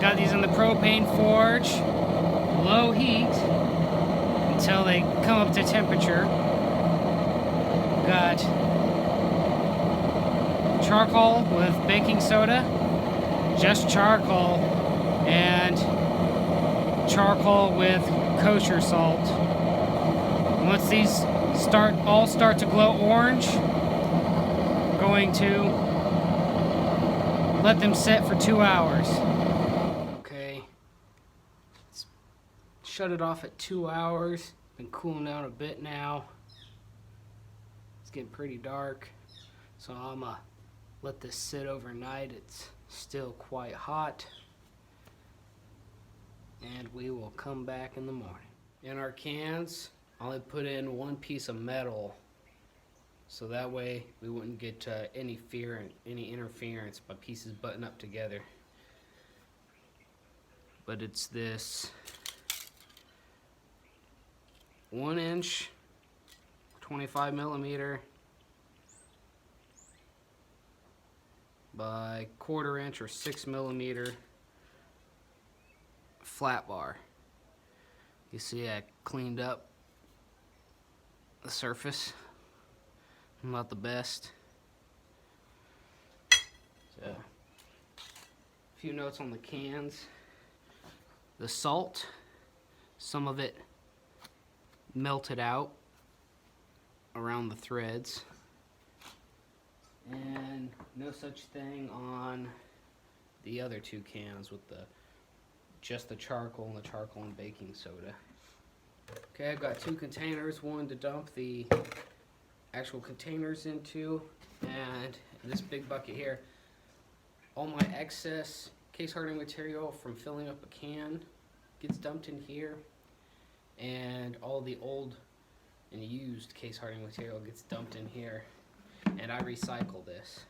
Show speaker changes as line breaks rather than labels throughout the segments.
got these in the propane forge, low heat until they come up to temperature. Got charcoal with baking soda, just charcoal, and charcoal with kosher salt. Once these all start to glow orange, we're going to let them sit for 2 hours. Okay, let's shut it off at 2 hours. Been cooling down a bit now. It's getting pretty dark, so I'm gonna let this sit overnight. It's still quite hot, and we will come back in the morning. In our cans, I only put in one piece of metal, so that way we wouldn't get any interference by pieces butting up together. But it's this 1-inch, 25 millimeter by 1/4 inch or 6 millimeter flat bar. You see I cleaned up the surface. Not the best. So, a few notes on the cans. The salt, some of it melted out around the threads, and no such thing on the other 2 cans with just the charcoal and baking soda. Okay, I've got 2 containers, one to dump the actual containers into, and this big bucket here, all my excess case hardening material from filling up a can gets dumped in here, and all the old and used case hardening material gets dumped in here, and I recycle this.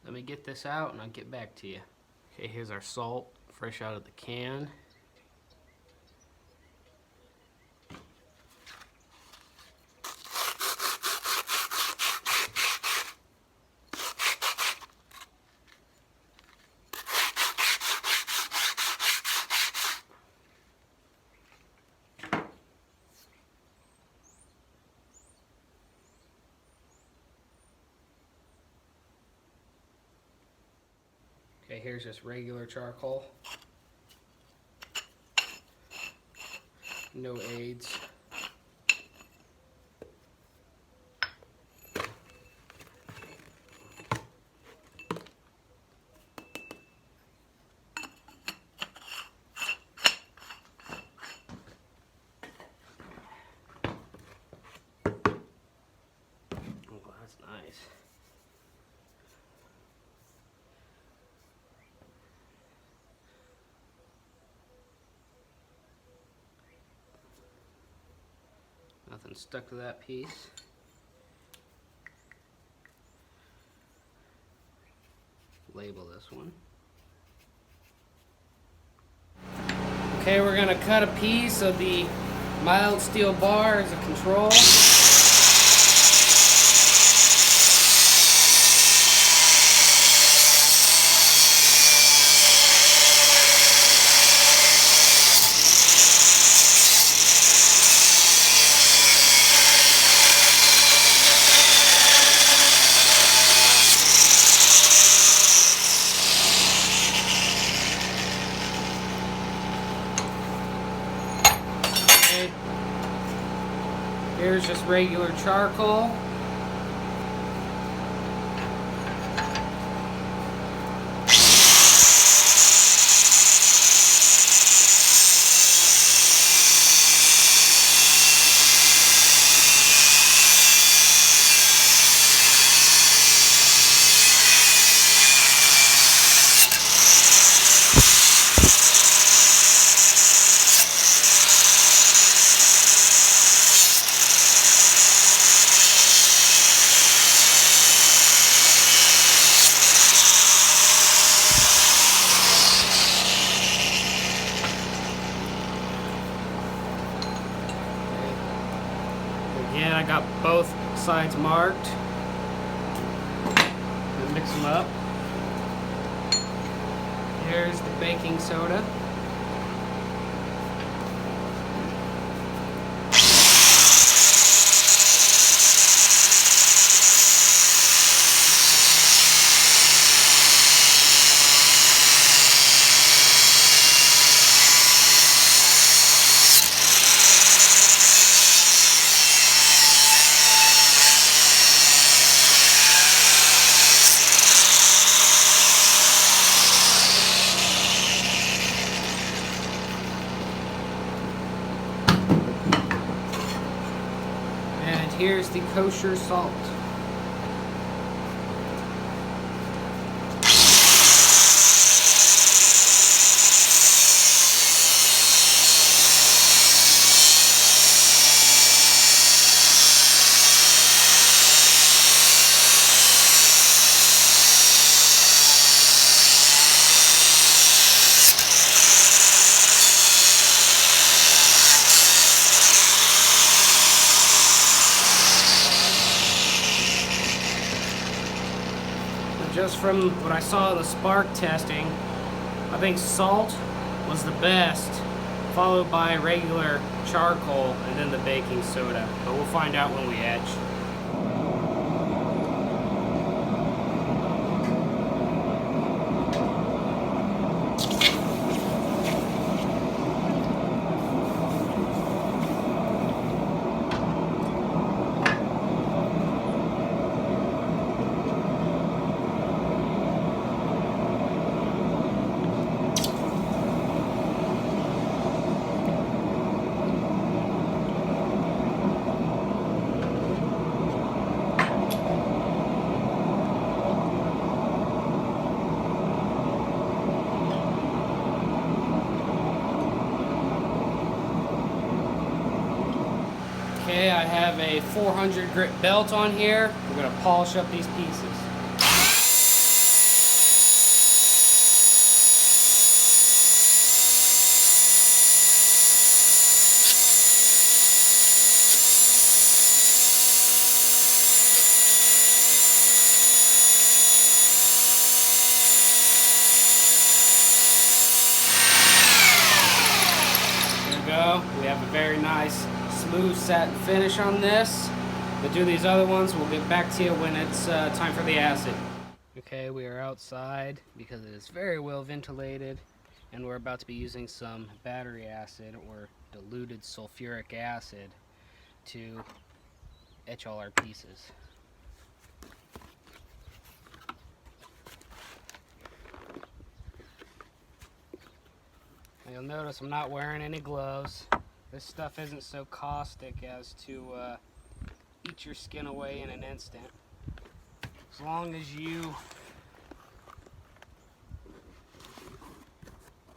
Let me get this out and I'll get back to you. Okay, here's our salt, fresh out of the can. Okay, here's just regular charcoal. No aids. Oh, that's nice. Nothing stuck to that piece. Label this one. Okay, we're gonna cut a piece of the mild steel bar as a control. Here's just regular charcoal. Again, I got both sides marked. And mix them up. Here's the baking soda. And here's the kosher salt. Just from what I saw in the spark testing, I think salt was the best, followed by regular charcoal and then the baking soda. But we'll find out when we etch. Okay, I have a 400 grit belt on here. We're going to polish up these pieces. There we go. We have a very nice smooth satin finish on this. We'll do these other ones. We'll get back to you when it's time for the acid. Okay, we are outside because it is very well ventilated, and we're about to be using some battery acid or diluted sulfuric acid to etch all our pieces. You'll notice I'm not wearing any gloves. This stuff isn't so caustic as to eat your skin away in an instant. As long as you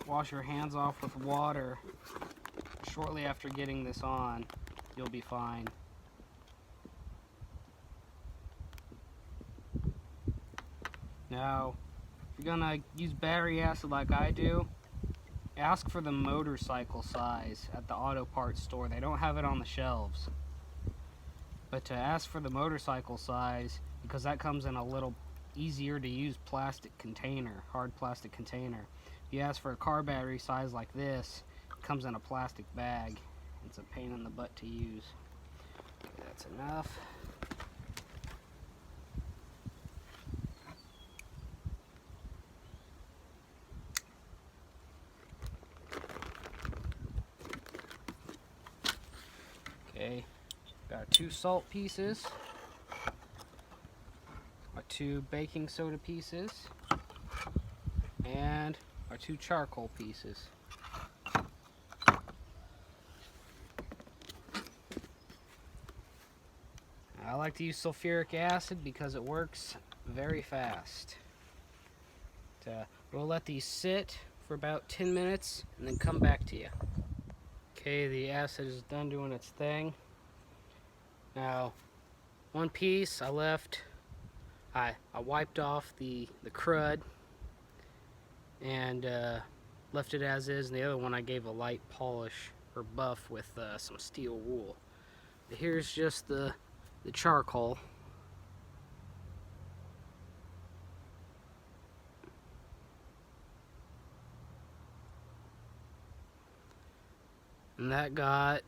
wash your hands off with water shortly after getting this on, you'll be fine. Now, if you're gonna use battery acid like I do, ask for the motorcycle size at the auto parts store. They don't have it on the shelves. But to ask for the motorcycle size, because that comes in a little easier to use plastic container, hard plastic container. If you ask for a car battery size like this, it comes in a plastic bag. It's a pain in the butt to use. Okay, that's enough. Okay, got our 2 salt pieces, our 2 baking soda pieces, and our 2 charcoal pieces. I like to use sulfuric acid because it works very fast. We'll let these sit for about 10 minutes and then come back to you. Okay, the acid is done doing its thing. Now, one piece I left, I wiped off the crud and left it as is, and the other one I gave a light polish or buff with some steel wool. Here's just the charcoal. And that got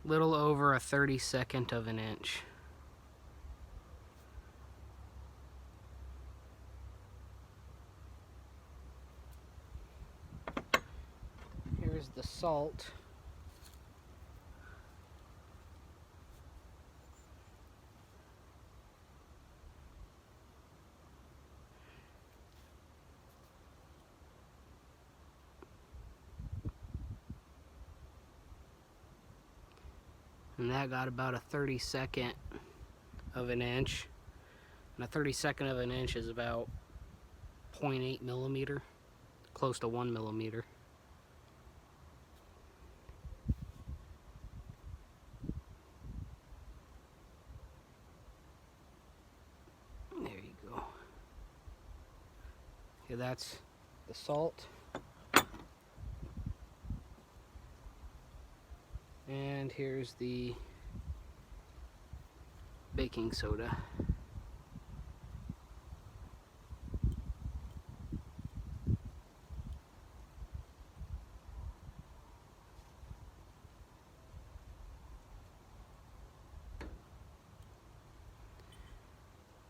little over a 32nd of an inch. Here's the salt. And that got about a 32nd of an inch. And a 32nd of an inch is about 0.8 millimeter, close to 1 millimeter. There you go. Okay, that's the salt. And here's the baking soda.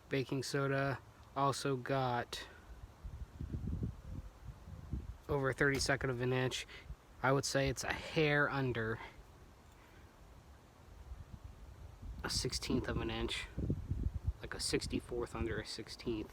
Baking soda also got over a 32nd of an inch. I would say it's a hair under a 16th of an inch, like a 64th under a 16th.